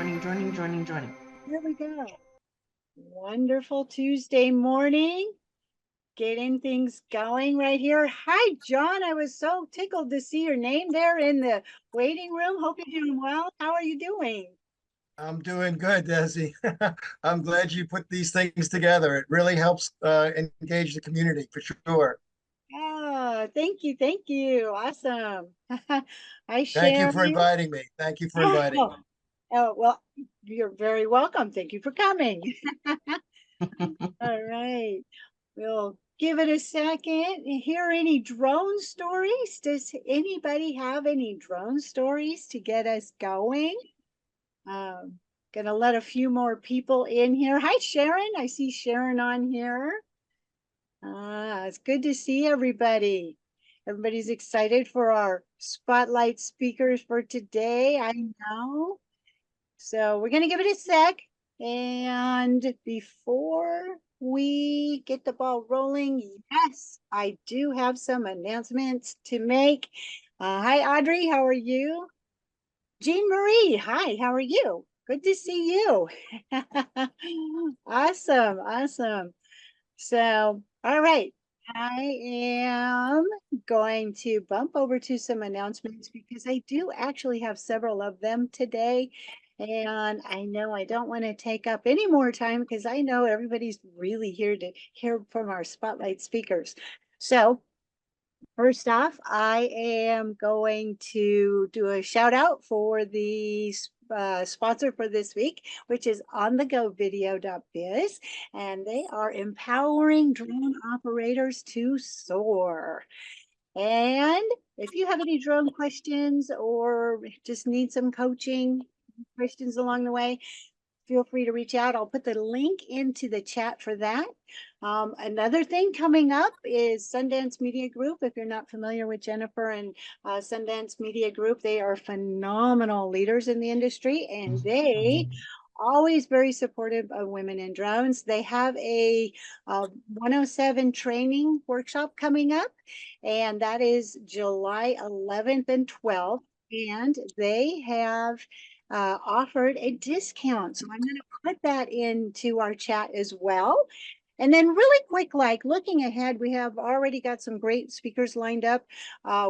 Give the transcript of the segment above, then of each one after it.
joining. Here we go. Wonderful Tuesday morning. Getting things going right here. Hi, John. I was so tickled to see your name there in the waiting room. Hope you're doing well. How are you doing? I'm doing good, Desi. I'm glad you put these things together. It really helps engage the community for sure. Oh, thank you. Thank you. Awesome. Hi, Thank you for Sharon. inviting me. Thank you for inviting me. Well, you're very welcome. Thank you for coming. All right. We'll give it a second. Hear any drone stories? Does anybody have any drone stories to get us going? Um, Gonna let a few more people in here. Hi, Sharon. I see Sharon on here. It's good to see everybody. Everybody's excited for our spotlight speakers for today. I know. So we're going to give it a sec. And before we get the ball rolling, yes, I do have some announcements to make. Hi, Audrey. How are you? Jean Marie. Hi, how are you? Good to see you. Awesome. Awesome. So, all right. I am going to bump over to some announcements because I do actually have several of them today. And I know I don't want to take up any more time because I know everybody's really here to hear from our spotlight speakers. So, first off, I am going to do a shout out for the sponsor for this week, which is onthegovideo.biz, and they are empowering drone operators to soar. And if you have any drone questions or just need some coaching questions along the way, feel free to reach out. I'll put the link into the chat for that. Another thing coming up is Sundance Media Group. If you're not familiar with Jennifer and Sundance Media Group, they are phenomenal leaders in the industry, and they always very supportive of women in drones. They have a 107 training workshop coming up, and that is July 11th and 12th. And they have offered a discount. So I'm going to put that into our chat as well. And then really quick, like looking ahead, we have already got some great speakers lined up.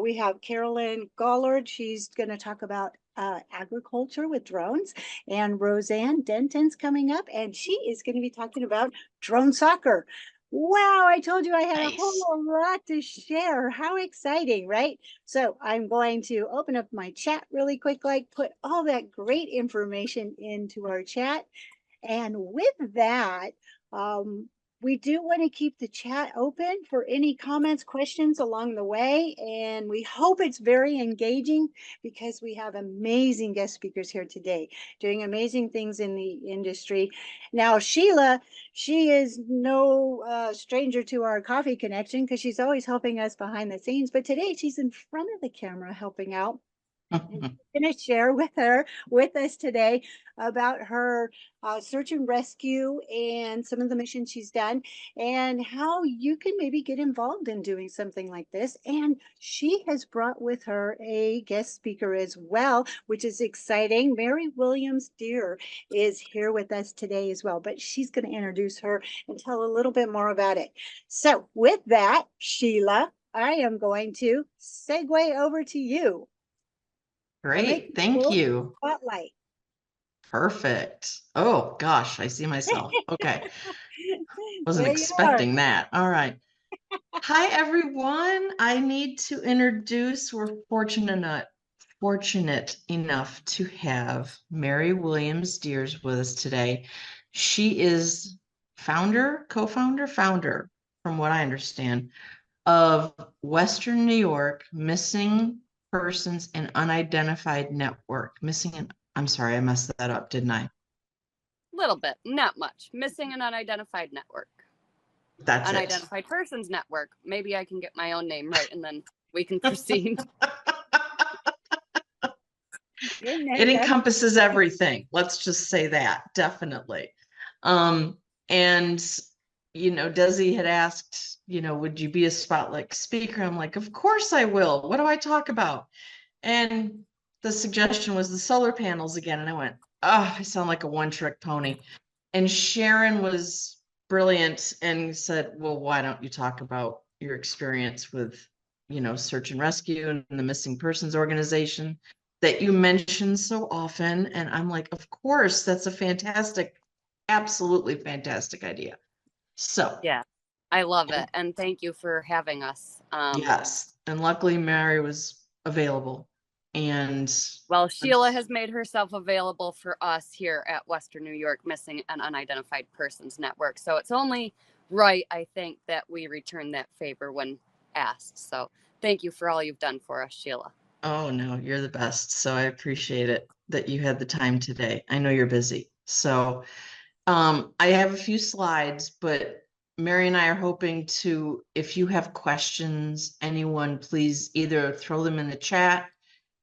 We have Carolyn Gollard. She's going to talk about agriculture with drones. And Roseanne Denton's coming up, and she is going to be talking about drone soccer. Wow, I told you I had a whole lot to share. How exciting, right? So I'm going to open up my chat really quick, like put all that great information into our chat. And with that, we do want to keep the chat open for any comments, questions along the way. And we hope it's very engaging because we have amazing guest speakers here today doing amazing things in the industry. Now, Sheila, she is no stranger to our coffee connection because she's always helping us behind the scenes. But today she's in front of the camera helping out. And she's going to share with us today about her search and rescue and some of the missions she's done and how you can maybe get involved in doing something like this. And she has brought with her a guest speaker as well, which is exciting. Mary Williams Deer is here with us today as well, but she's going to introduce her and tell a little bit more about it. So with that, Sheila, I am going to segue over to you. Great, thank you. Spotlight. Perfect. Oh gosh, I see myself. Okay. Wasn't There you expecting that. All right. Hi everyone. I need to introduce, we're fortunate enough to have Mary Williams Deers with us today. She is founder, founder, from what I understand, of Western New York Missing Persons and Unidentified Network. I'm sorry, I messed that up, didn't I? Little bit, not much. Missing and Unidentified Network. That's Unidentified Persons Network. Maybe I can get my own name right and then we can proceed. It encompasses everything. Let's just say that, definitely. And Desi had asked, would you be a spotlight speaker? I'm like, of course I will. What do I talk about? And the suggestion was the solar panels again. And I went, I sound like a one-trick pony. And Sharon was brilliant and said, well, why don't you talk about your experience with, search and rescue and the missing persons organization that you mention so often? And I'm like, of course, that's a fantastic, absolutely fantastic idea. So, Yeah, I love it. And thank you for having us. yes. And luckily Mary was available. And Well, Sheila has made herself available for us here at Western New York Missing and Unidentified Persons Network. So it's only right, I think, that we return that favor when asked. So thank you for all you've done for us, Sheila. oh no, you're the best. So I appreciate it that you had the time today. I know you're busy. So I have a few slides, but Mary and I are hoping to, if you have questions, anyone, please either throw them in the chat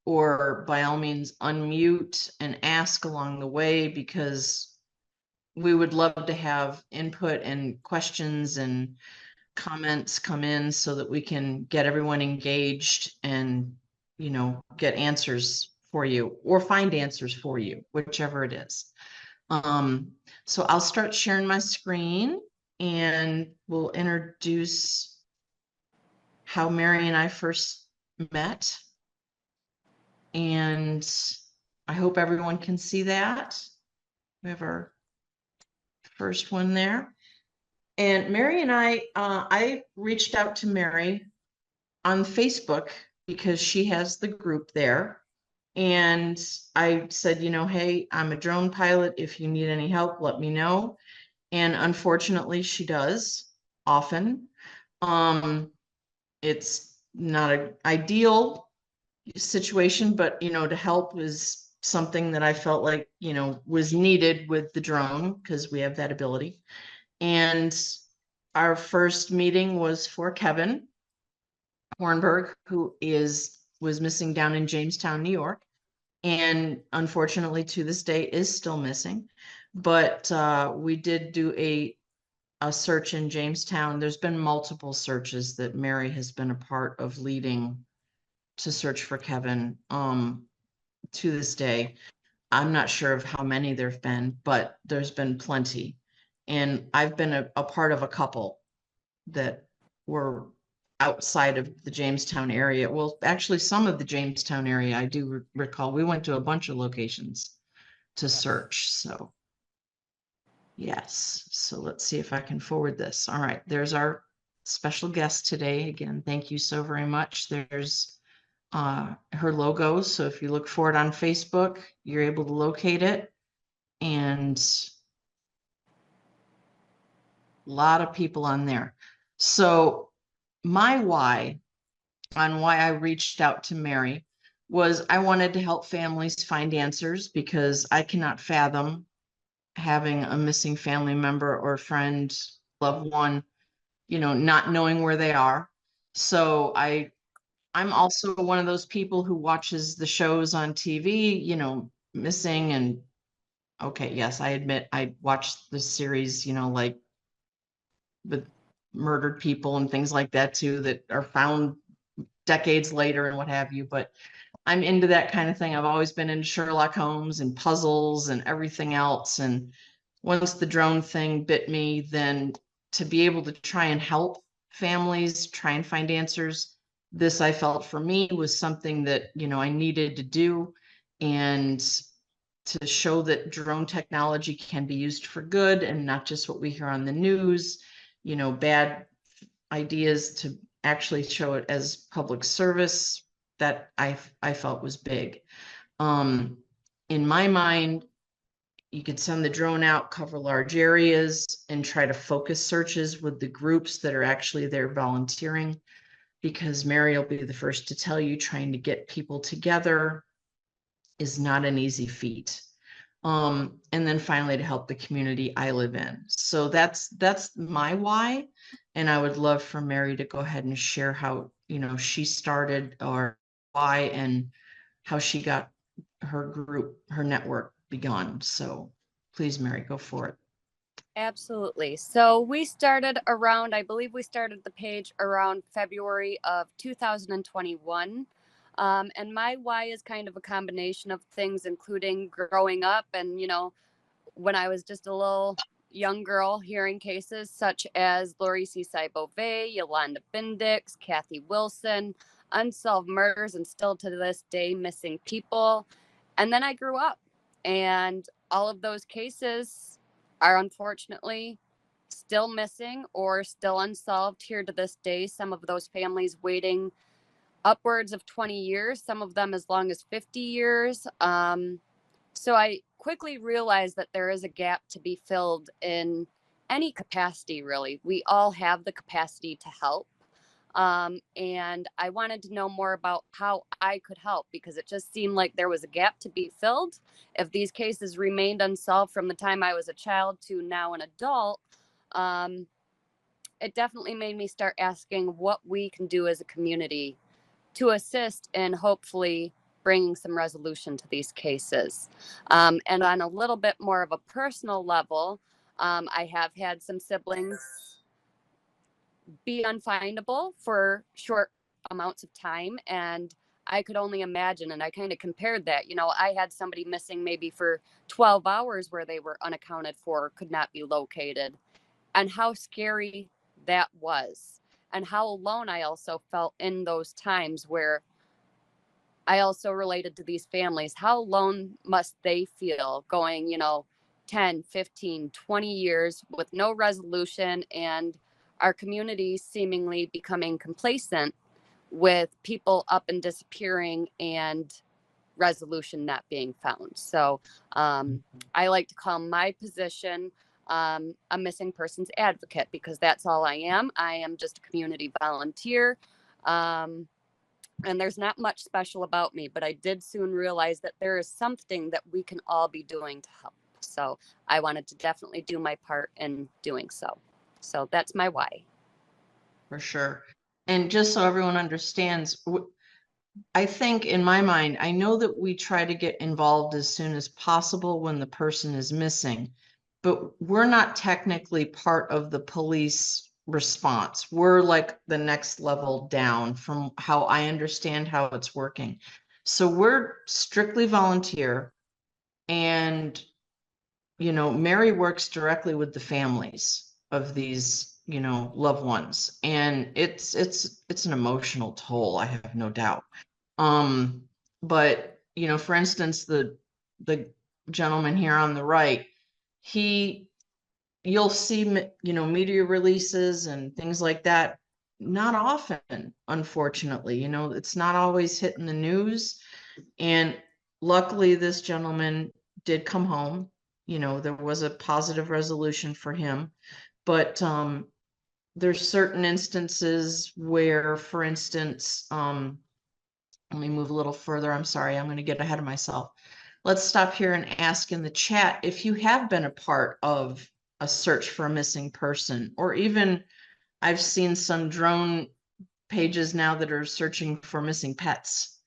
or by all means unmute and ask along the way, because we would love to have input and questions and comments come in so that we can get everyone engaged and, get answers for you or find answers for you, whichever it is. So I'll start sharing my screen and we'll introduce how Mary and I first met. And I hope everyone can see that. We have our first one there. And Mary and I reached out to Mary on Facebook because she has the group there. And I said, hey, I'm a drone pilot. If you need any help, let me know. And unfortunately, she does often. It's not an ideal situation, but to help is something that I felt like, was needed with the drone because we have that ability. And our first meeting was for Kevin Hornberg, who was missing down in Jamestown, New York, and unfortunately to this day is still missing. But we did do a search in Jamestown. There's been multiple searches that Mary has been a part of leading to search for Kevin. To this day, I'm not sure of how many there've been, but there's been plenty. And I've been a part of a couple that were outside of the Jamestown area. Well, actually, some of the Jamestown area, I do recall. We went to a bunch of locations to search. So, yes. So let's see if I can forward this. All right. There's our special guest today. Again, thank you so very much. There's her logo. So if you look for it on Facebook, you're able to locate it. And a lot of people on there. So my why on why I reached out to Mary was I wanted to help families find answers because I cannot fathom having a missing family member or friend, loved one, not knowing where they are. So I'm also one of those people who watches the shows on TV, missing and okay, yes, I admit I watched the series, like with murdered people and things like that too, that are found decades later and what have you. But I'm into that kind of thing. I've always been into Sherlock Holmes and puzzles and everything else. And once the drone thing bit me, then to be able to try and help families, try and find answers, this I felt for me was something that, I needed to do. And to show that drone technology can be used for good and not just what we hear on the news, bad ideas, to actually show it as public service, that I felt was big. In my mind, you could send the drone out, cover large areas, and try to focus searches with the groups that are actually there volunteering, because Mary will be the first to tell you, trying to get people together is not an easy feat. And then finally to help the community I live in. So that's my why. And I would love for Mary to go ahead and share how, she started or why and how she got her group, her network begun. So please, Mary, go for it. Absolutely. So we started around, I believe we started the page around February of 2021. And my why is kind of a combination of things, including growing up and, when I was just a little young girl, hearing cases such as Lorisi SheilaBugbee, Yolanda Bendix, Kathy Wilson, unsolved murders, and still to this day missing people. And then I grew up, and all of those cases are unfortunately still missing or still unsolved here to this day. Some of those families waiting upwards of 20 years, some of them as long as 50 years. So I quickly realized that there is a gap to be filled in any capacity, really. We all have the capacity to help. And I wanted to know more about how I could help, because it just seemed like there was a gap to be filled. If these cases remained unsolved from the time I was a child to now an adult, it definitely made me start asking what we can do as a community to assist in hopefully bringing some resolution to these cases. And on a little bit more of a personal level, I have had some siblings be unfindable for short amounts of time. And I could only imagine, and I kind of compared that, I had somebody missing maybe for 12 hours where they were unaccounted for, could not be located, and how scary that was, and how alone I also felt in those times, where I also related to these families. How alone must they feel going, 10, 15, 20 years with no resolution, and our community seemingly becoming complacent with people up and disappearing and resolution not being found. So I like to call my position a missing persons advocate, because that's all I am. I am just a community volunteer. And there's not much special about me, but I did soon realize that there is something that we can all be doing to help. So I wanted to definitely do my part in doing so. So that's my why. For sure. And just so everyone understands, I think in my mind, I know that we try to get involved as soon as possible when the person is missing, but we're not technically part of the police response. We're like the next level down from how I understand how it's working. So we're strictly volunteer, and Mary works directly with the families of these, loved ones, and it's an emotional toll, I have no doubt. But for instance, the gentleman here on the right, you'll see, media releases and things like that. Not often, unfortunately, it's not always hitting the news. And luckily, this gentleman did come home. There was a positive resolution for him. But there's certain instances where, for instance, let me move a little further. I'm sorry, I'm going to get ahead of myself. Let's stop here and ask in the chat if you have been a part of a search for a missing person, or even I've seen some drone pages now that are searching for missing pets.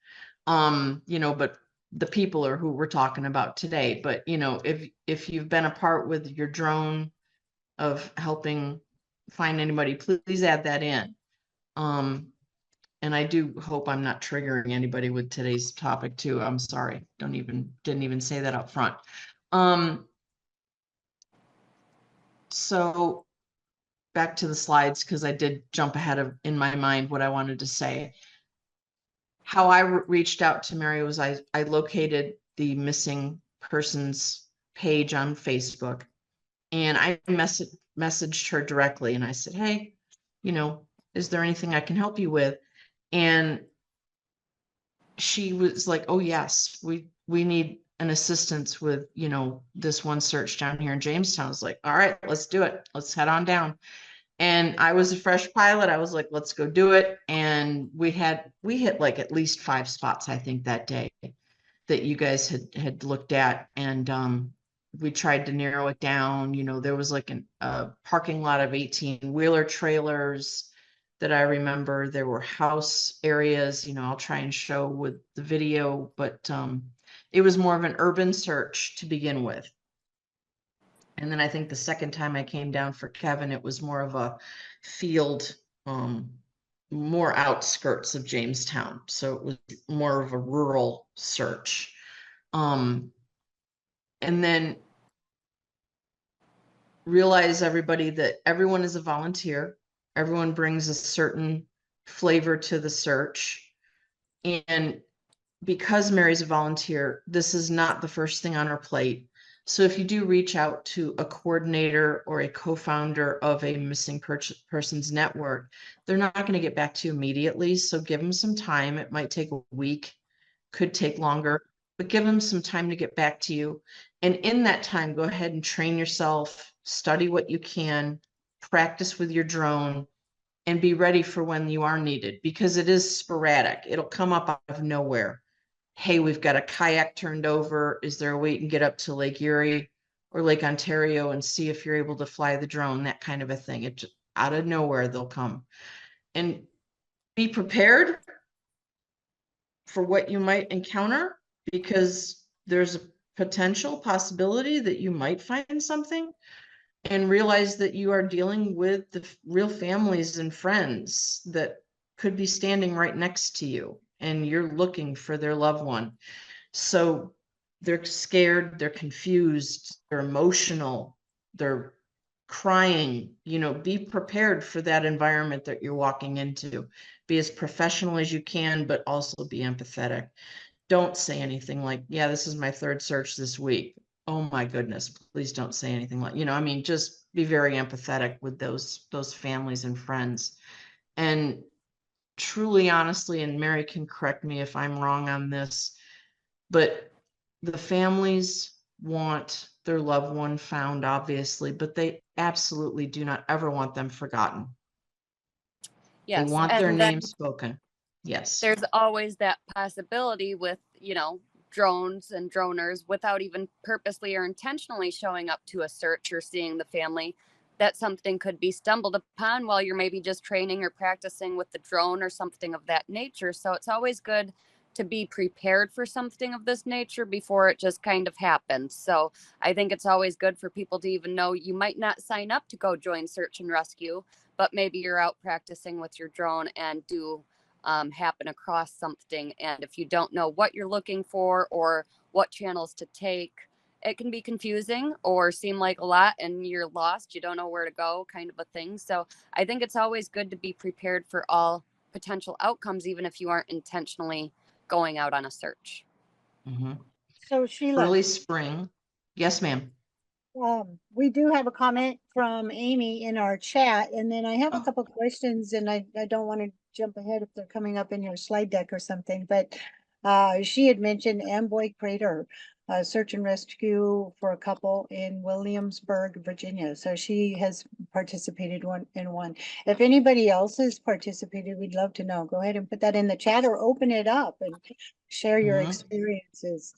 But the people are who we're talking about today. But if you've been a part with your drone of helping find anybody, please add that in. And I do hope I'm not triggering anybody with today's topic too. I'm sorry. Didn't even say that up front. So back to the slides, because I did jump ahead of in my mind what I wanted to say. How I reached out to Mary was I located the missing persons page on Facebook, and I messaged her directly, and I said, hey, is there anything I can help you with? And she was like, oh yes, we need an assistance with, this one search down here in Jamestown. I was like, all right, let's do it. Let's head on down. And I was a fresh pilot. I was like, let's go do it. And we hit like at least 5 spots, I think, that day that you guys had looked at. And we tried to narrow it down. There was like a parking lot of 18-wheeler trailers that I remember. There were house areas, I'll try and show with the video, but it was more of an urban search to begin with. And then I think the second time I came down for Kevin, it was more of a field more outskirts of Jamestown. So it was more of a rural search. And then realize, everybody, that everyone is a volunteer. Everyone brings a certain flavor to the search. And because Mary's a volunteer, this is not the first thing on her plate. So if you do reach out to a coordinator or a co-founder of a missing persons network, they're not going to get back to you immediately. So give them some time. It might take a week, could take longer, but give them some time to get back to you. And in that time, go ahead and train yourself, study what you can, practice with your drone, and be ready for when you are needed, because it is sporadic. It'll come up out of nowhere. Hey, we've got a kayak turned over. Is there a way you can get up to Lake Erie or Lake Ontario and see if you're able to fly the drone? That kind of a thing. It just, out of nowhere, they'll come. And be prepared for what you might encounter, because there's a potential possibility that you might find something, and realize that you are dealing with the real families and friends that could be standing right next to you, and you're looking for their loved one. So they're scared, they're confused, they're emotional, they're crying. Be prepared for that environment that you're walking into. Be as professional as you can, but also be empathetic. Don't say anything like, yeah, this is my third search this week. Oh my goodness, please don't say anything like, just be very empathetic with those families and friends. And truly, honestly, and Mary can correct me if I'm wrong on this, but the families want their loved one found, obviously, but they absolutely do not ever want them forgotten. They Yes. want their And name then spoken. Yes. there's always that possibility with, drones and droners, without even purposely or intentionally showing up to a search or seeing the family, that something could be stumbled upon while you're maybe just training or practicing with the drone or something of that nature. So it's always good to be prepared for something of this nature before it just kind of happens. So I think it's always good for people to even know you might not sign up to go join search and rescue, but maybe you're out practicing with your drone and do happen across something. And if you don't know what you're looking for or what channels to take, it can be confusing or seem like a lot and you're lost. You don't know where to go, kind of a thing. So I think it's always good to be prepared for all potential outcomes, even if you aren't intentionally going out on a search. Mhm. So Sheila, Early spring. Yes, ma'am. we do have a comment from Amy in our chat, and then I have a Oh. couple questions, and I don't want to jump ahead if they're coming up in your slide deck or something, but she had mentioned Amboy Crater, search and rescue for a couple in Williamsburg, Virginia. So she has participated in one. If anybody else has participated, we'd love to know. Go ahead and put that in the chat or open it up and share your Mhm. experiences.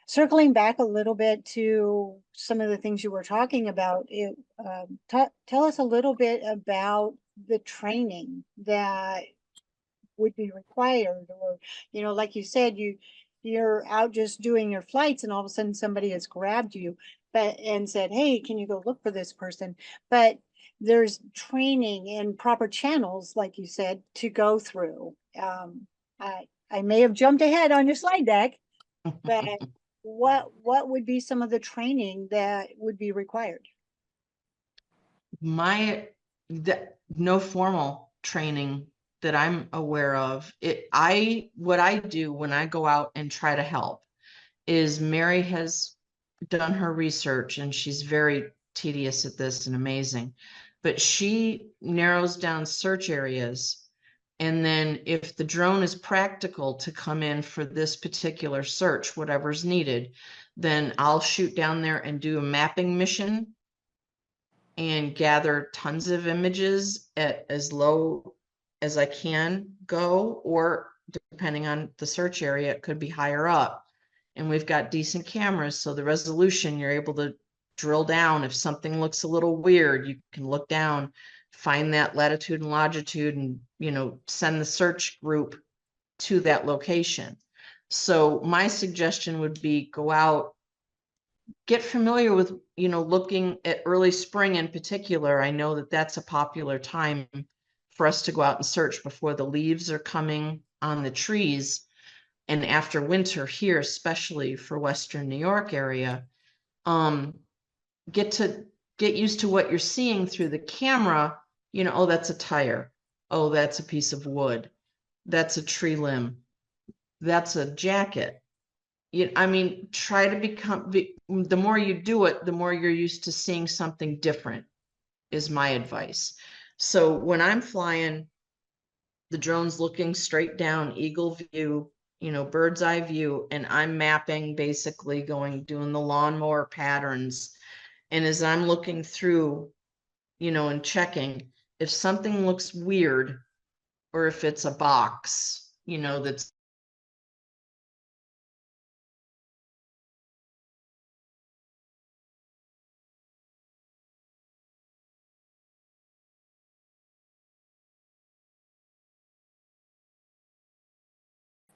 Circling back a little bit to some of the things you were talking about, tell us a little bit about the training that would be required, or, like you said, you're out just doing your flights and all of a sudden somebody has grabbed you and said, hey, can you go look for this person? But there's training and proper channels, like you said, to go through. I may have jumped ahead on your slide deck, but what would be some of the training that would be required? No formal training that I'm aware of. What I do when I go out and try to help is, Mary has done her research and she's very tedious at this and amazing, but she narrows down search areas. And then if the drone is practical to come in for this particular search, whatever's needed, then I'll shoot down there and do a mapping mission and gather tons of images at as low as I can go, or depending on the search area, it could be higher up. And we've got decent cameras, so the resolution, you're able to drill down. If something looks a little weird, you can look down, find that latitude and longitude, and send the search group to that location. So my suggestion would be, go out, get familiar with, looking at early spring in particular. I know that that's a popular time for us to go out and search before the leaves are coming on the trees. And after winter here, especially for Western New York area, get used to what you're seeing through the camera. You know, oh, that's a tire. Oh, that's a piece of wood. That's a tree limb. That's a jacket. I mean, try to the more you do it, the more you're used to seeing something different, is my advice. So when I'm flying, the drone's looking straight down, eagle view, bird's eye view, and I'm mapping, basically doing the lawnmower patterns. And as I'm looking through, and checking, if something looks weird, or if it's a box, that's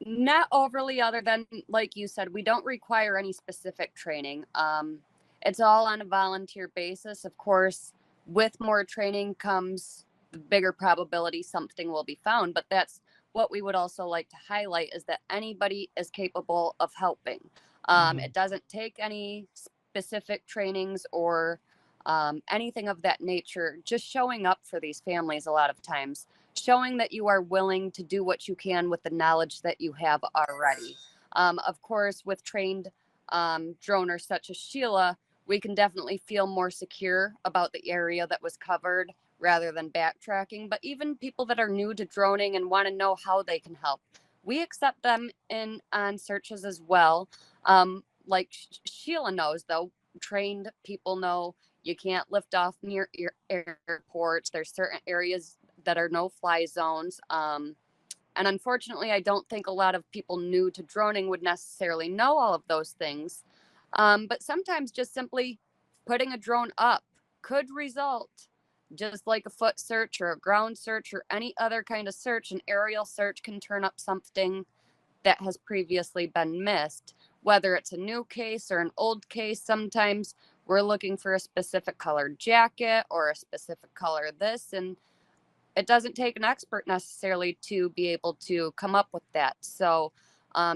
Not overly, other than, like you said, we don't require any specific training. It's all on a volunteer basis. Of course, with more training comes the bigger probability something will be found, but that's what we would also like to highlight, is that anybody is capable of helping. It doesn't take any specific trainings or anything of that nature. Just showing up for these families a lot of times, showing that you are willing to do what you can with the knowledge that you have already. Of course, with trained droners such as Sheila, we can definitely feel more secure about the area that was covered rather than backtracking. But even people that are new to droning and want to know how they can help, we accept them in on searches as well. Like Sheila knows, though, trained people know you can't lift off near airports. There's certain areas that are no-fly zones. And unfortunately, I don't think a lot of people new to droning would necessarily know all of those things. But sometimes just simply putting a drone up could result, just like a foot search or a ground search or any other kind of search. An aerial search can turn up something that has previously been missed, whether it's a new case or an old case. Sometimes we're looking for a specific colored jacket or a specific color this, and it doesn't take an expert necessarily to be able to come up with that. So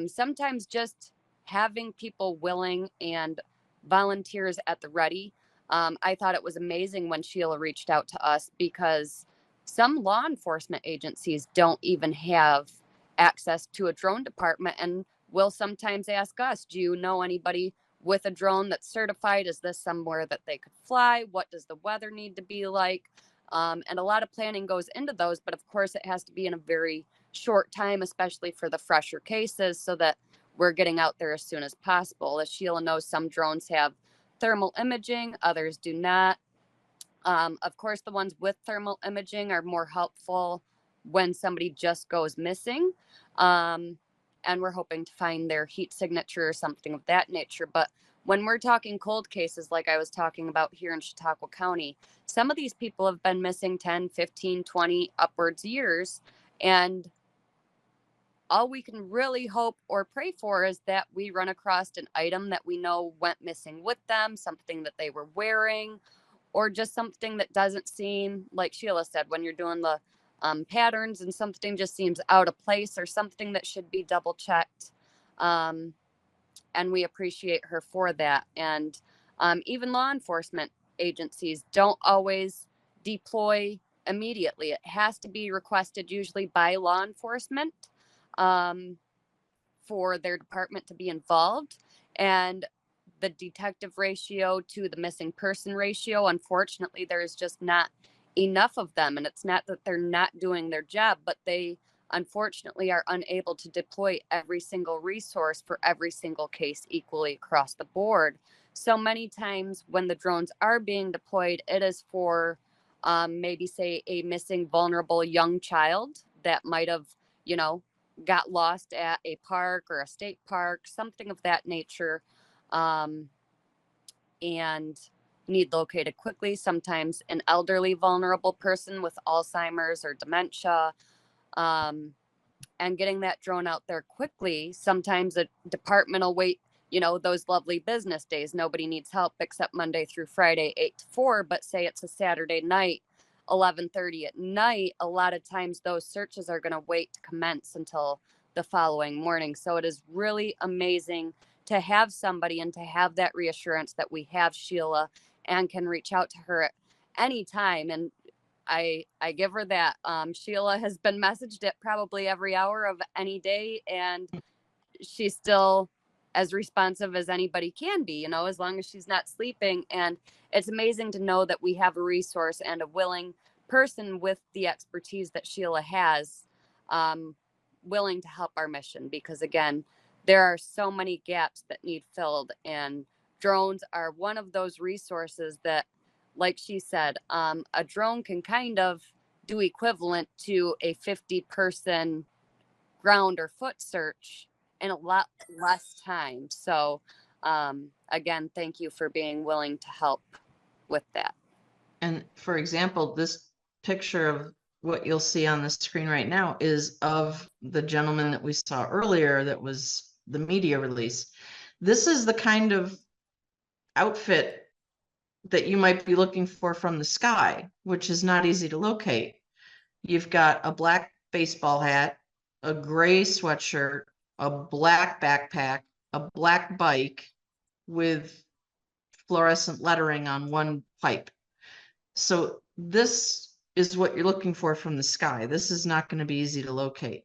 sometimes just having people willing and volunteers at the ready. I thought it was amazing when Sheila reached out to us, because some law enforcement agencies don't even have access to a drone department, and will sometimes ask us, do you know anybody with a drone that's certified? Is this somewhere that they could fly? What does the weather need to be like? And a lot of planning goes into those, but of course it has to be in a very short time, especially for the fresher cases, so that we're getting out there as soon as possible. As Sheila knows, some drones have thermal imaging, others do not. Of course, the ones with thermal imaging are more helpful when somebody just goes missing. And we're hoping to find their heat signature or something of that nature. But when we're talking cold cases, like I was talking about here in Chautauqua County, some of these people have been missing 10, 15, 20, upwards years. And all we can really hope or pray for is that we run across an item that we know went missing with them, something that they were wearing, or just something that doesn't seem, like Sheila said, when you're doing the patterns and something just seems out of place, or something that should be double checked. And we appreciate her for that. And even law enforcement agencies don't always deploy immediately. It has to be requested usually by law enforcement for their department to be involved. And the detective ratio to the missing person ratio, unfortunately, there is just not enough of them. And it's not that they're not doing their job, but they unfortunately are unable to deploy every single resource for every single case equally across the board. So many times when the drones are being deployed, it is for maybe, say, a missing vulnerable young child that might have, got lost at a park or a state park, something of that nature, and need located quickly. Sometimes an elderly vulnerable person with Alzheimer's or dementia, and getting that drone out there quickly. Sometimes a department will wait, those lovely business days. Nobody needs help except Monday through Friday, 8 to 4. But say it's a Saturday night, 11:30 at night, a lot of times those searches are going to wait to commence until the following morning. So it is really amazing to have somebody and to have that reassurance that we have Sheila and can reach out to her at any time. And I give her that. Sheila has been messaged at probably every hour of any day, and she's still as responsive as anybody can be, you know, as long as she's not sleeping. And it's amazing to know that we have a resource and a willing person with the expertise that Sheila has, willing to help our mission, because again, there are so many gaps that need filled, and drones are one of those resources that, like she said, a drone can kind of do equivalent to a 50-person ground or foot search in a lot less time. So again, thank you for being willing to help with that. And for example, this picture of what you'll see on the screen right now is of the gentleman that we saw earlier that was the media release. This is the kind of outfit that you might be looking for from the sky, which is not easy to locate. You've got a black baseball hat, a gray sweatshirt, a black backpack, a black bike with fluorescent lettering on one pipe. So this is what you're looking for from the sky. This is not going to be easy to locate.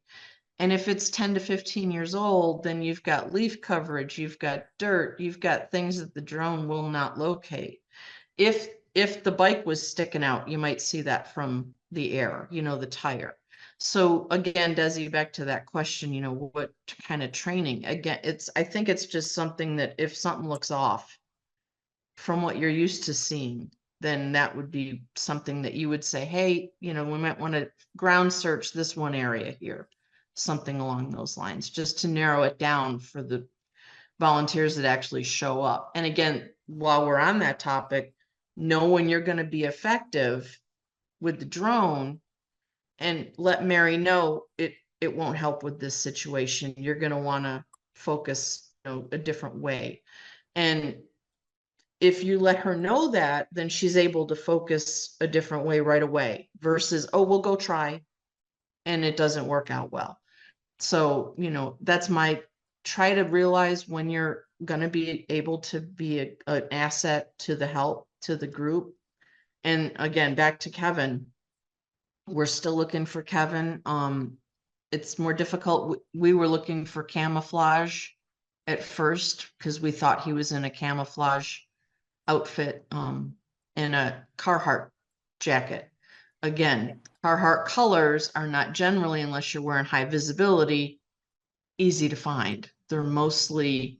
And if it's 10 to 15 years old, then you've got leaf coverage, you've got dirt, you've got things that the drone will not locate. If the bike was sticking out, you might see that from the air, you know, the tire. So again, Desi, back to that question, you know, what kind of training? Again, I think it's just something that if something looks off from what you're used to seeing, then that would be something that you would say, hey, you know, we might want to ground search this one area here, something along those lines, just to narrow it down for the volunteers that actually show up. And again, while we're on that topic, know when you're going to be effective with the drone and let Mary know it won't help with this situation. You're going to want to focus, you know, a different way. And if you let her know that, then she's able to focus a different way right away versus, oh, we'll go try and it doesn't work out well. So, you know, that's my try to realize when you're going to be able to be an asset to the help to the group. And again, back to Kevin, we're still looking for Kevin. It's more difficult. We were looking for camouflage at first because we thought he was in a camouflage outfit, in a Carhartt jacket. Again, Carhartt colors are not generally, unless you're wearing high visibility, easy to find. They're mostly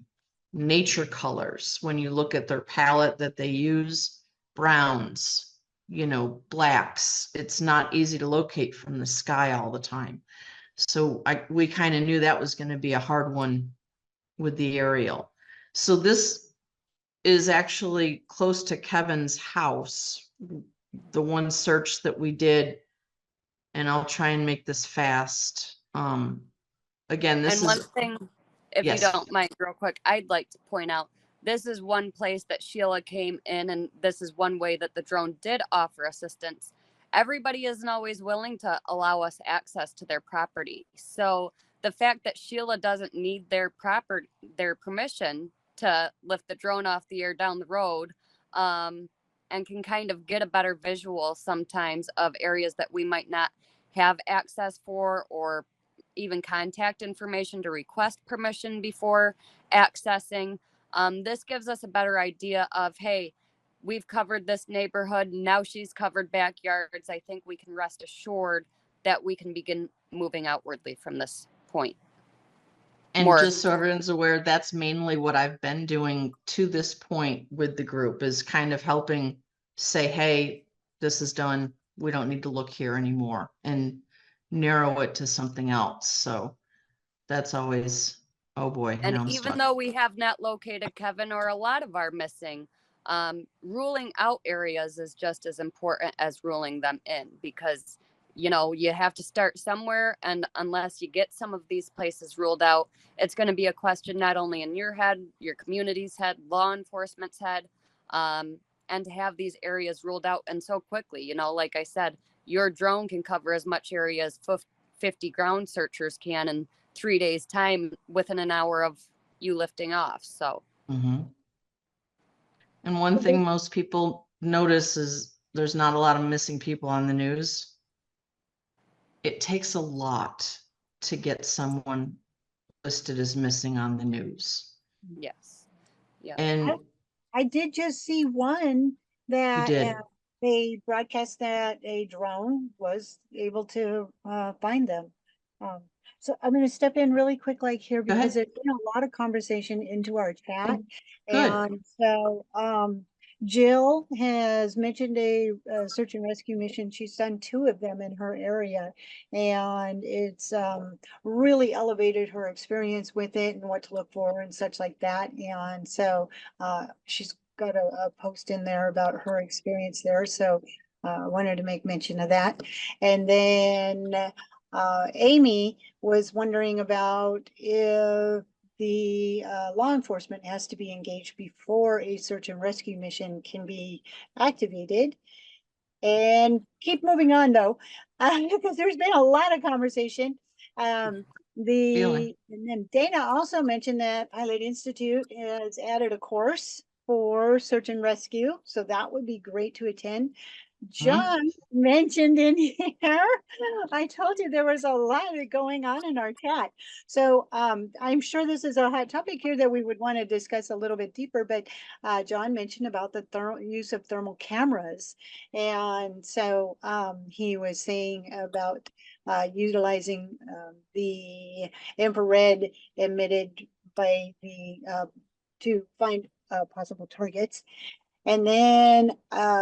nature colors. When you look at their palette that they use, browns, you know, blacks, it's not easy to locate from the sky all the time. So we kind of knew that was going to be a hard one with the aerial. So this is actually close to Kevin's house, the one search that we did, and I'll try and make this fast. Again, this And one is, thing, if yes. you don't mind, real quick, I'd like to point out, this is one place that Sheila came in, and this is one way that the drone did offer assistance. Everybody isn't always willing to allow us access to their property. So the fact that Sheila doesn't need their permission to lift the drone off the air down the road, and can kind of get a better visual sometimes of areas that we might not have access for, or even contact information to request permission before accessing. This gives us a better idea of, hey, we've covered this neighborhood. Now she's covered backyards. I think we can rest assured that we can begin moving outwardly from this point. And More. just so everyone's aware, that's mainly what I've been doing to this point with the group, is kind of helping say, hey, this is done. We don't need to look here anymore, and narrow it to something else. So that's always, oh boy, And now I'm even stuck. though we have not located Kevin or a lot of our missing, ruling out areas is just as important as ruling them in, because, you know, you have to start somewhere. And unless you get some of these places ruled out, it's going to be a question not only in your head, your community's head, law enforcement's head. and to have these areas ruled out and so quickly. You know, like I said, your drone can cover as much area as 50 ground searchers can in 3 days time within an hour of you lifting off. So And one thing most people notice is there's not a lot of missing people on the news. It takes a lot to get someone listed as missing on the news. yes. Yeah. And I did just see one that did. they broadcast that a drone was able to find them. So I'm going to step in really quick, like here, Go ahead. because there's been a lot of conversation into our chat. Good. And so Jill has mentioned a search and rescue mission. She's done 2 of them in her area, and it's really elevated her experience with it and what to look for and such like that. And so she's got a post in there about her experience there. So I wanted to make mention of that. And then Amy was wondering about if the law enforcement has to be engaged before a search and rescue mission can be activated. And keep moving on though, because there's been a lot of conversation. And then Dana also mentioned that Pilot Institute has added a course for search and rescue, so that would be great to attend. John mentioned in here, I told you there was a lot going on in our chat. So I'm sure this is a hot topic here that we would want to discuss a little bit deeper, but John mentioned about the use of thermal cameras. And so he was saying about utilizing the infrared emitted by the to find possible targets. And then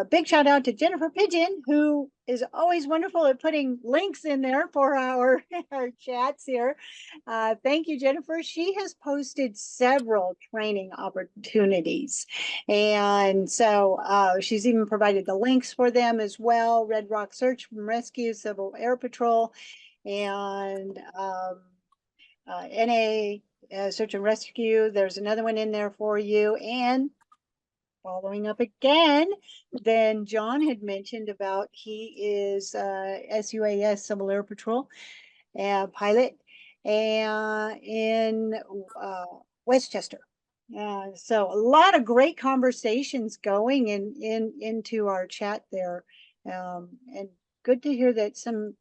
big shout out to Jennifer Pigeon, who is always wonderful at putting links in there for our chats here. Thank you, Jennifer. She has posted several training opportunities. And so she's even provided the links for them as well. Red Rock Search and Rescue, Civil Air Patrol, and NA Search and Rescue. There's another one in there for you. And following up again, then John had mentioned about he is SUAS Civil Air Patrol pilot in Westchester. So a lot of great conversations going into our chat there, and good to hear that some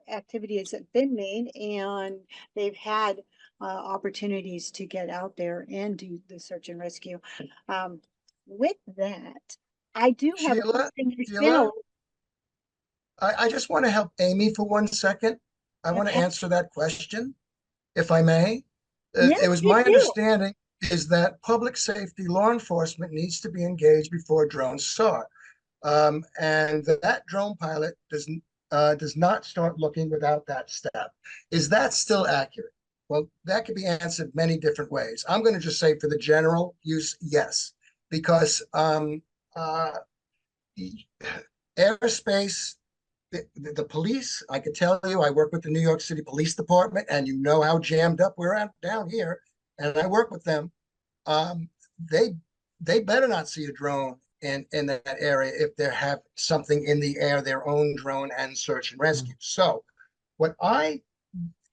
activities have been made and they've had opportunities to get out there and do the search and rescue. With that, I do have Sheila, I just want to help Amy for 1 second. I want to answer that question, if I may. Yes, it was my understanding is that public safety law enforcement needs to be engaged before drones soar. And that drone pilot does not start looking without that step. Is that still accurate? Well, that could be answered many different ways. I'm going to just say for the general use, yes. Because airspace, the police, I could tell you, I work with the New York City Police Department, and you know how jammed up we're at down here, and I work with them. They better not see a drone in that area if they have something in the air, their own drone and search and rescue. So what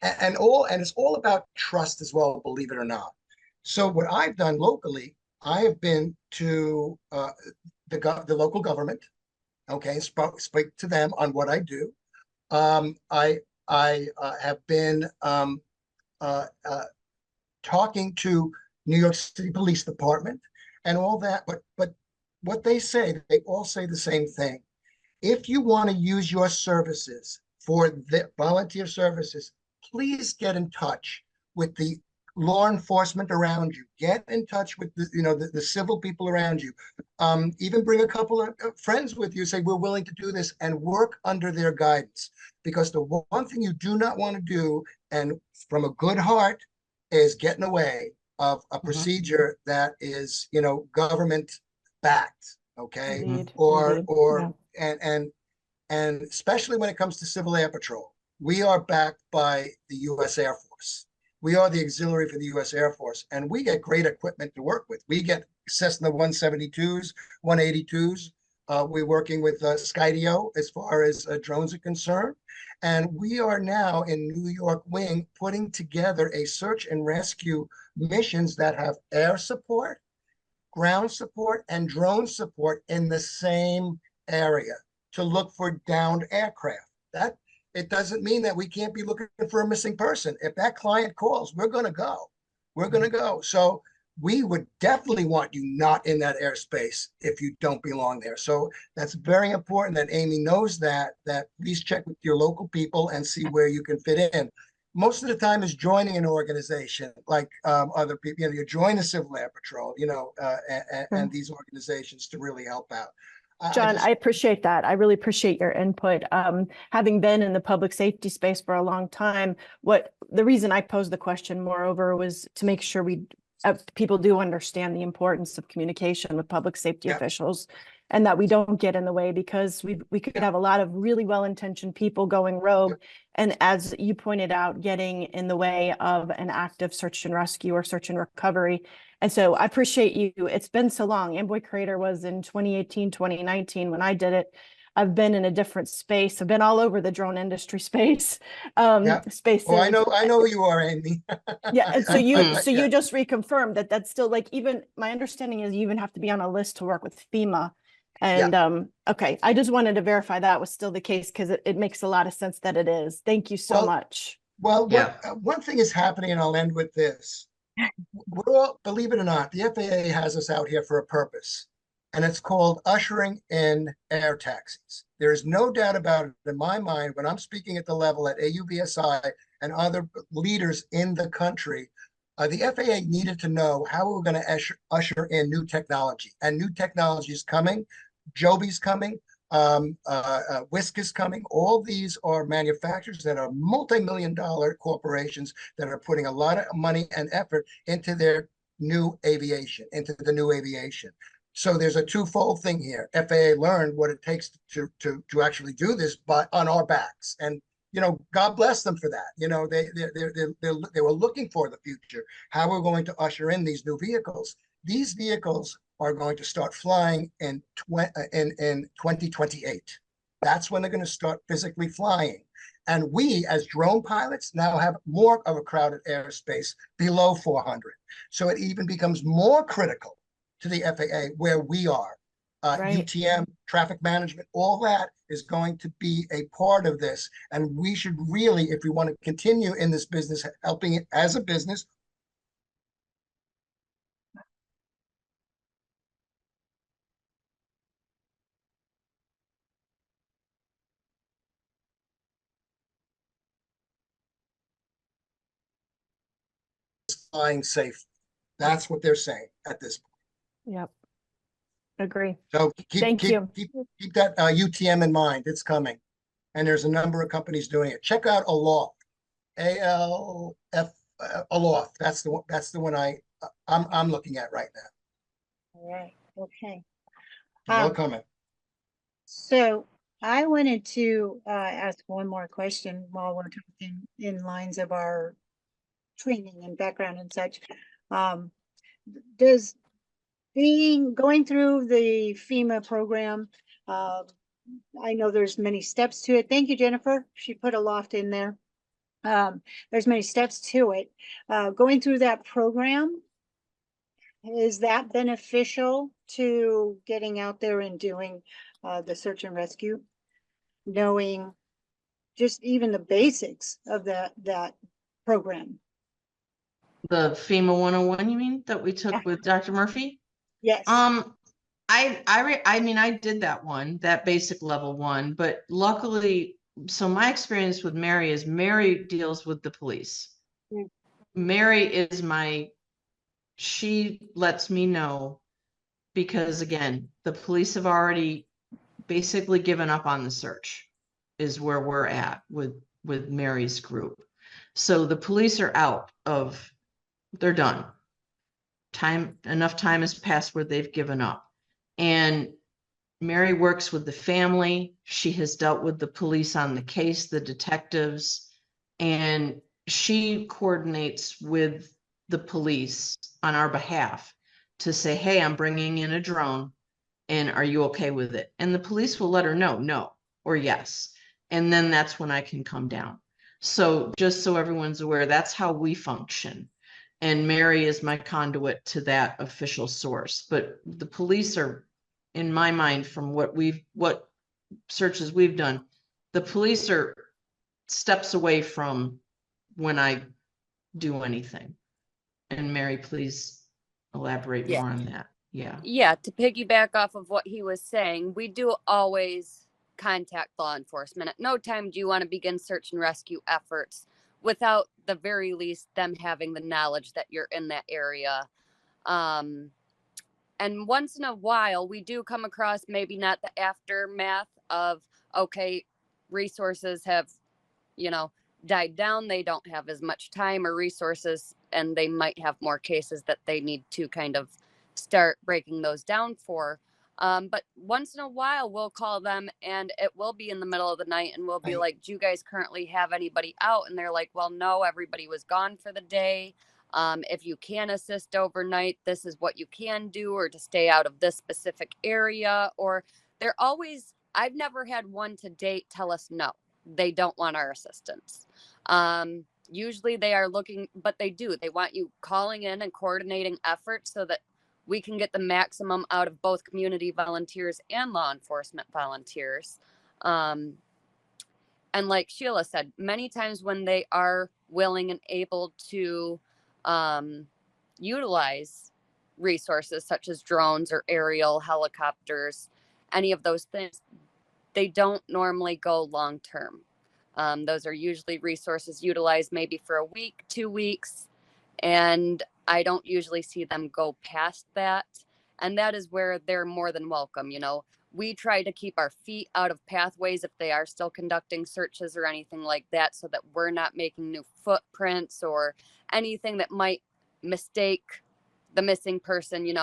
and it's all about trust as well, believe it or not. So what I've done locally, I have been to the local government, okay, speak to them on what I do. I have been talking to New York City Police Department and all that, but what they all say the same thing. If you want to use your services for the volunteer services, please get in touch with the law enforcement around you. Get in touch with the civil people around you. Even bring a couple of friends with you. Say, we're willing to do this, and work under their guidance. Because the one thing you do not want to do, and from a good heart, is get in the way of a procedure that is, government backed. Okay. Indeed. And especially when it comes to Civil Air Patrol, we are backed by the U.S. Air Force. We are the auxiliary for the U.S. Air Force, and we get great equipment to work with. We get Cessna 172s, 182s. We're working with Skydio as far as drones are concerned. And we are now in New York Wing putting together a search and rescue missions that have air support, ground support, and drone support in the same area to look for downed aircraft. That it doesn't mean that we can't be looking for a missing person. If that client calls, we're going to go. We're going to go. So we would definitely want you not in that airspace if you don't belong there. So that's very important that Amy knows that please check with your local people and see where you can fit in. Most of the time is joining an organization like other people, you join a Civil Air Patrol, and these organizations to really help out. John, I appreciate that. I really appreciate your input. Having been in the public safety space for a long time, the reason I posed the question moreover was to make sure people do understand the importance of communication with public safety officials, and that we don't get in the way, because we could have a lot of really well-intentioned people going rogue. And as you pointed out, getting in the way of an active search and rescue or search and recovery. And so I appreciate you. It's been so long. Amboy Crater was in 2018, 2019 when I did it. I've been in a different space. I've been all over the drone industry space. Spaces. Oh, I know who you are, Amy. Yeah, and so you just reconfirmed that's still, like, even my understanding is you even have to be on a list to work with FEMA. And okay, I just wanted to verify that was still the case, because it makes a lot of sense that it is. Thank you so much. Well, one thing is happening, and I'll end with this. We're all, believe it or not, the FAA has us out here for a purpose, and it's called ushering in air taxis. There is no doubt about it in my mind when I'm speaking at the level at AUVSI and other leaders in the country. The FAA needed to know how we're going to usher in new technology, and new technology is coming. Joby's coming. Whisk is coming. All these are manufacturers that are multi-million-dollar corporations that are putting a lot of money and effort into their new aviation, into the new aviation. So there's a twofold thing here. FAA learned what it takes to actually do this, but on our backs. And God bless them for that. They were looking for the future, how we're going to usher in these new vehicles. These vehicles are going to start flying in 2028. That's when they're going to start physically flying. And we, as drone pilots, now have more of a crowded airspace below 400. So it even becomes more critical to the FAA where we are. UTM, traffic management, all that is going to be a part of this. And we should really, if we want to continue in this business, helping it as a business, flying safe. That's what they're saying at this point. Yep. Agree. So Thank you. Keep that UTM in mind. It's coming. And there's a number of companies doing it. Check out Aloft. ALF Aloft. That's the one I'm looking at right now. All right. Okay. More coming. So I wanted to ask one more question while we're talking in lines of our training and background and such. Does going through the FEMA program, I know there's many steps to it. Thank you, Jennifer. She put Aloft in there. There's many steps to it. Going through that program, is that beneficial to getting out there and doing the search and rescue? Knowing just even the basics of that program. The FEMA 101, you mean, that we took with Dr. Murphy? Yes. I mean, I did that basic level one, but luckily, so my experience with Mary is Mary deals with the police. Mary is she lets me know, because again, the police have already basically given up on the search, is where we're at with Mary's group. So the police are out of, they're done. Enough time has passed where they've given up. And Mary works with the family. She has dealt with the police on the case, the detectives, and she coordinates with the police on our behalf to say, hey, I'm bringing in a drone, and are you okay with it? And the police will let her know, no, or yes. And then that's when I can come down. So just so everyone's aware, that's how we function. And Mary is my conduit to that official source. But the police are, in my mind, from what searches we've done, the police are steps away from when I do anything. And Mary, please elaborate Yeah. more on that. Yeah. Yeah, to piggyback off of what he was saying, we do always contact law enforcement. At no time do you want to begin search and rescue efforts without the very least them having the knowledge that you're in that area. And once in a while, we do come across maybe not the aftermath of, okay, resources have, died down. They don't have as much time or resources, and they might have more cases that they need to kind of start breaking those down for. But once in a while, we'll call them, and it will be in the middle of the night, and we'll be Right. like, do you guys currently have anybody out? And they're like, well, no, everybody was gone for the day. If you can assist overnight, this is what you can do, or to stay out of this specific area. Or they're always, I've never had one to date tell us no, they don't want our assistance. Usually they are looking, but they do. They want you calling in and coordinating efforts so that we can get the maximum out of both community volunteers and law enforcement volunteers. And like Sheila said, many times when they are willing and able to utilize resources such as drones or aerial helicopters, any of those things, they don't normally go long term. Those are usually resources utilized maybe for a week, 2 weeks, and I don't usually see them go past that. And that is where they're more than welcome. We try to keep our feet out of pathways if they are still conducting searches or anything like that, so that we're not making new footprints or anything that might mistake the missing person,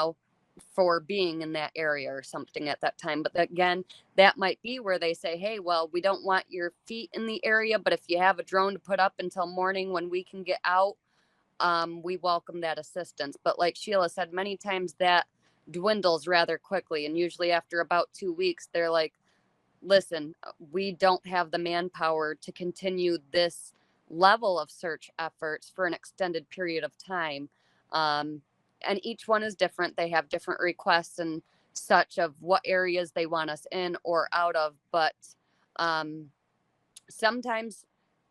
for being in that area or something at that time. But again, that might be where they say, hey, well, we don't want your feet in the area, but if you have a drone to put up until morning when we can get out, we welcome that assistance. But like Sheila said, many times that dwindles rather quickly. And usually after about 2 weeks, they're like, listen, we don't have the manpower to continue this level of search efforts for an extended period of time. And each one is different. They have different requests and such of what areas they want us in or out of. But sometimes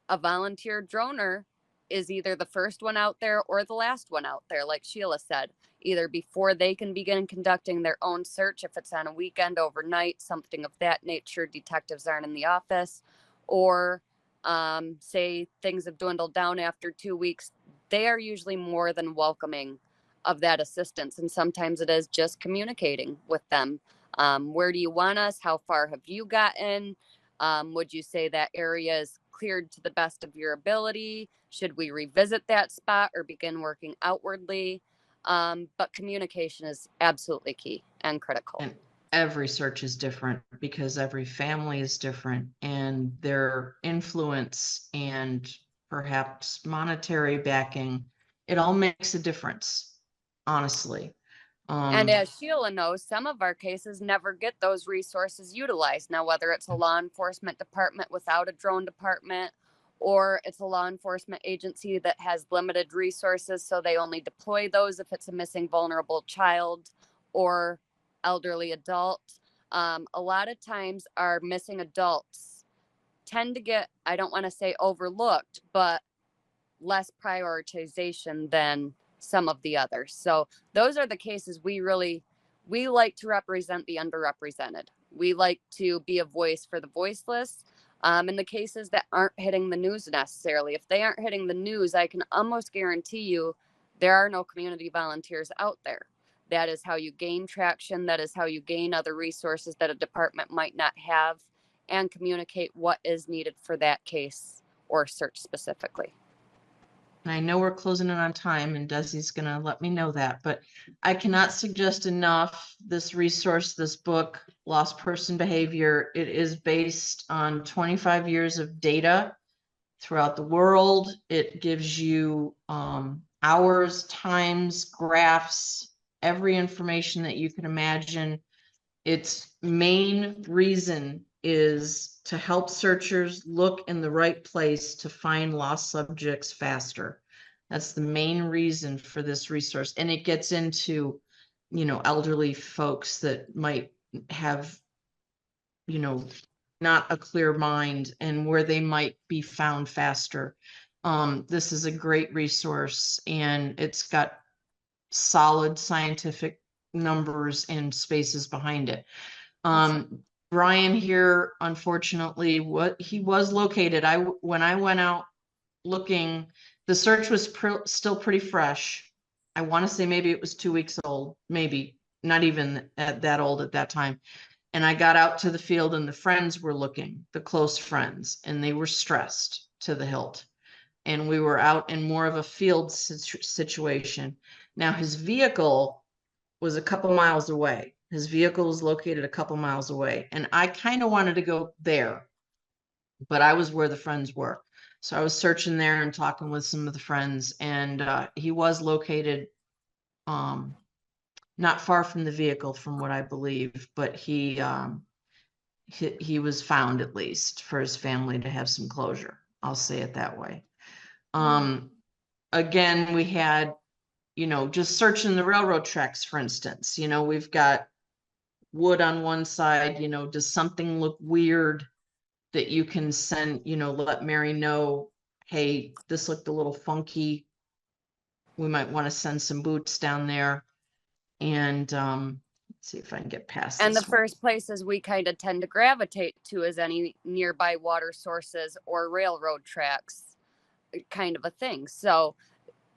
a volunteer droner is either the first one out there or the last one out there, like Sheila said, either before they can begin conducting their own search, if it's on a weekend, overnight, something of that nature, detectives aren't in the office, or say things have dwindled down after 2 weeks, they are usually more than welcoming of that assistance. And sometimes it is just communicating with them. Where do you want us? How far have you gotten? Would you say that area is cleared to the best of your ability? Should we revisit that spot or begin working outwardly? But communication is absolutely key and critical. And every search is different because every family is different, and their influence and perhaps monetary backing, it all makes a difference, honestly. And as Sheila knows, some of our cases never get those resources utilized. Now, whether it's a law enforcement department without a drone department, or it's a law enforcement agency that has limited resources, so they only deploy those if it's a missing vulnerable child or elderly adult. A lot of times our missing adults tend to get, I don't want to say overlooked, but less prioritization than some of the others. So those are the cases we like to represent the underrepresented. We like to be a voice for the voiceless. In the cases that aren't hitting the news necessarily, if they aren't hitting the news, I can almost guarantee you there are no community volunteers out there. That is how you gain traction. That is how you gain other resources that a department might not have, and communicate what is needed for that case or search specifically. I know we're closing in on time, and Desi's going to let me know that, but I cannot suggest enough this resource, this book, Lost Person Behavior. It is based on 25 years of data throughout the world. It gives you hours, times, graphs, every information that you can imagine. Its main reason is to help searchers look in the right place to find lost subjects faster. That's the main reason for this resource. And it gets into, you know, elderly folks that might have, you know, not a clear mind and where they might be found faster. This is a great resource, and it's got solid scientific numbers and spaces behind it. Brian here, unfortunately, what he was located. When I went out looking, the search was still pretty fresh. I want to say maybe it was 2 weeks old, maybe not even that old at that time. And I got out to the field, and the friends were looking, the close friends, and they were stressed to the hilt. And we were out in more of a field situation. Now, his vehicle was a couple miles away. His vehicle was located a couple miles away. And I kind of wanted to go there, but I was where the friends were. So I was searching there and talking with some of the friends, and he was located not far from the vehicle, from what I believe, but he was found, at least for his family to have some closure. I'll say it that way. Again, we had, you know, just searching the railroad tracks, for instance. You know, we've got wood on one side. You know, does something look weird that you can send, you know, let Mary know, hey, this looked a little funky. We might want to send some boots down there. And let's see if I can get past And the this one. first places we kind of tend to gravitate to is any nearby water sources or railroad tracks, kind of a thing. So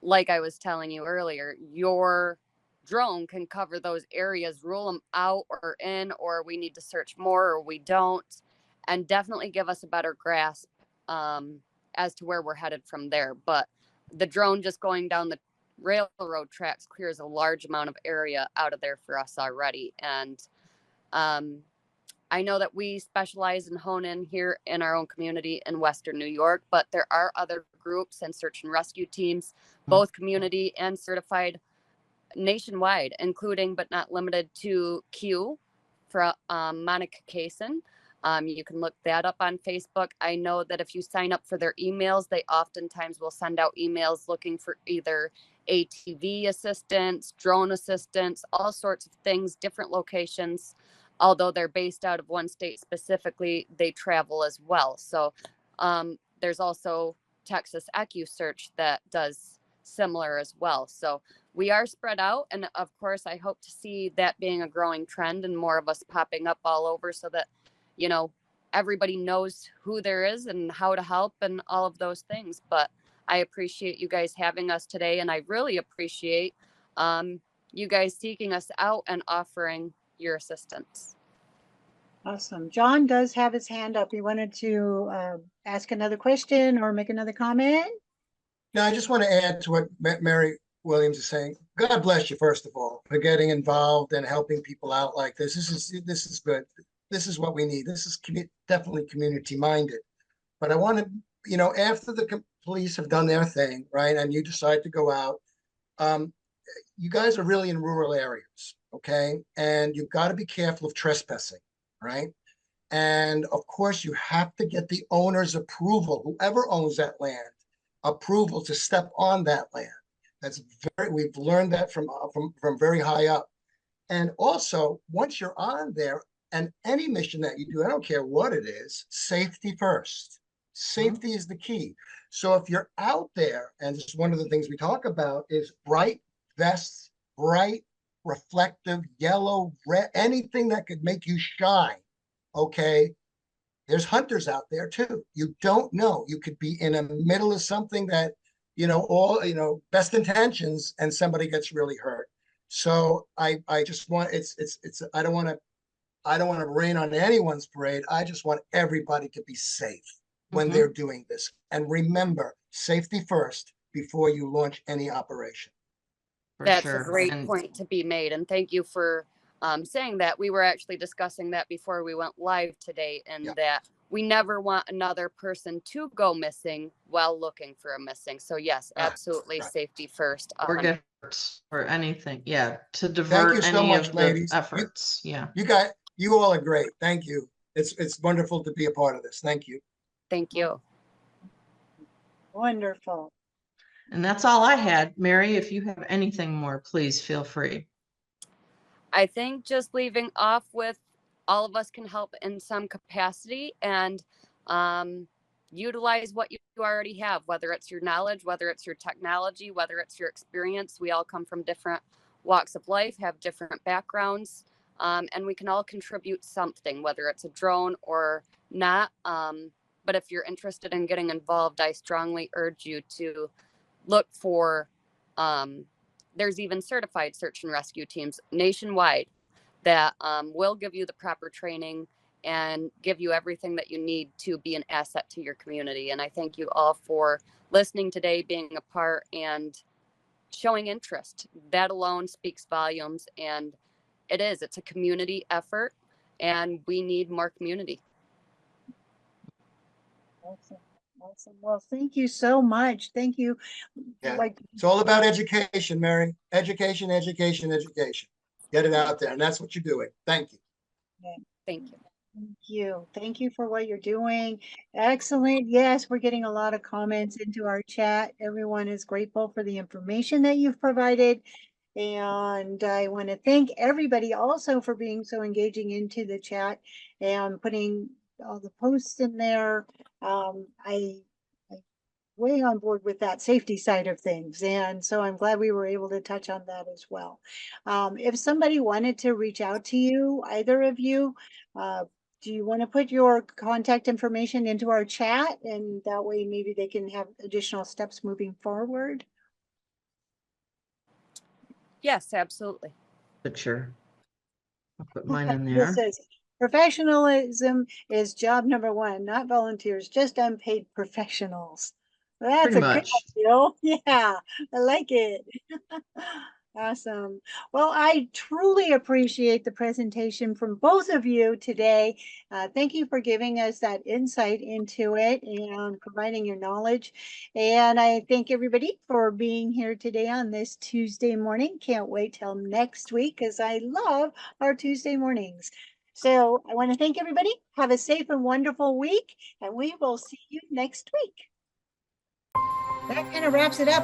like I was telling you earlier, your drone can cover those areas, rule them out or in, or we need to search more or we don't, and definitely give us a better grasp as to where we're headed from there. But the drone just going down the railroad tracks clears a large amount of area out of there for us already. And I know that we specialize and hone in here in our own community in Western New York, but there are other groups and search and rescue teams, both community and certified, nationwide, including but not limited to Q for Monica Kaysen. You can look that up on Facebook. I know that if you sign up for their emails, they oftentimes will send out emails looking for either ATV assistance, drone assistance, all sorts of things, different locations. Although they're based out of one state specifically, they travel as well. So there's also Texas EcuSearch that does similar as well. So we are spread out. And of course, I hope to see that being a growing trend and more of us popping up all over so that, you know, everybody knows who there is and how to help and all of those things. But I appreciate you guys having us today. And I really appreciate you guys seeking us out and offering your assistance. Awesome. John does have his hand up. He wanted to ask another question or make another comment. No, I just want to add to what Mary Williams is saying. God bless you, first of all, for getting involved and helping people out like this. This is good. This is what we need. This is definitely community minded. But I want to, you know, after the police have done their thing, right, and you decide to go out, you guys are really in rural areas, okay? And you've got to be careful of trespassing, right? And of course, you have to get the owner's approval, whoever owns that land, approval to step on that land. That's we've learned that from very high up. And also, once you're on there, and any mission that you do, I don't care what it is, safety first. Safety is the key. So if you're out there, and this is one of the things we talk about, is bright vests, bright, reflective, yellow, red, anything that could make you shine, okay? There's hunters out there too. You don't know. You could be in the middle of something that, you know, all, you know, best intentions, and somebody gets really hurt. So I just want, I don't want to rain on anyone's parade. I just want everybody to be safe when they're doing this. And remember, safety first before you launch any operation. That's a great point to be made. And thank you for saying that. We were actually discussing that before we went live today, and that we never want another person to go missing while looking for a missing. So yes, Right, absolutely right. safety first. Or get hurt or anything. Yeah, to Thank divert you so any much, of the ladies. efforts. Yeah. You all are great. Thank you. It's wonderful to be a part of this. Thank you. Thank you. Wonderful. And that's all I had. Mary, if you have anything more, please feel free. I think just leaving off with all of us can help in some capacity and utilize what you already have, whether it's your knowledge, whether it's your technology, whether it's your experience. We all come from different walks of life, have different backgrounds, and we can all contribute something, whether it's a drone or not. But if you're interested in getting involved, I strongly urge you to look for there's even certified search and rescue teams nationwide that will give you the proper training and give you everything that you need to be an asset to your community. And I thank you all for listening today, being a part, and showing interest. That alone speaks volumes. And it's a community effort, and we need more community. Awesome. Awesome. Well, thank you so much. Thank you. Yeah. Like, It's all about education, Mary. Education, education, education. Get it out there. And that's what you're doing. Thank you. Thank you. thank you. Thank you for what you're doing. Excellent. Yes, we're getting a lot of comments into our chat. Everyone is grateful for the information that you've provided. And I want to thank everybody also for being so engaging into the chat and putting all the posts in there. I way on board with that safety side of things. And so I'm glad we were able to touch on that as well. If somebody wanted to reach out to you, either of you, do you want to put your contact information into our chat? And that way maybe they can have additional steps moving forward. Yes, absolutely. Picture. I'll put mine in This there. says, professionalism is job number one, not volunteers, just unpaid professionals. That's Pretty a good much. deal. Yeah, I like it. Awesome. Well, I truly appreciate the presentation from both of you today. Thank you for giving us that insight into it and providing your knowledge. And I thank everybody for being here today on this Tuesday morning. Can't wait till next week because I love our Tuesday mornings. So I want to thank everybody. Have a safe and wonderful week, and we will see you next week. That kind of wraps it up.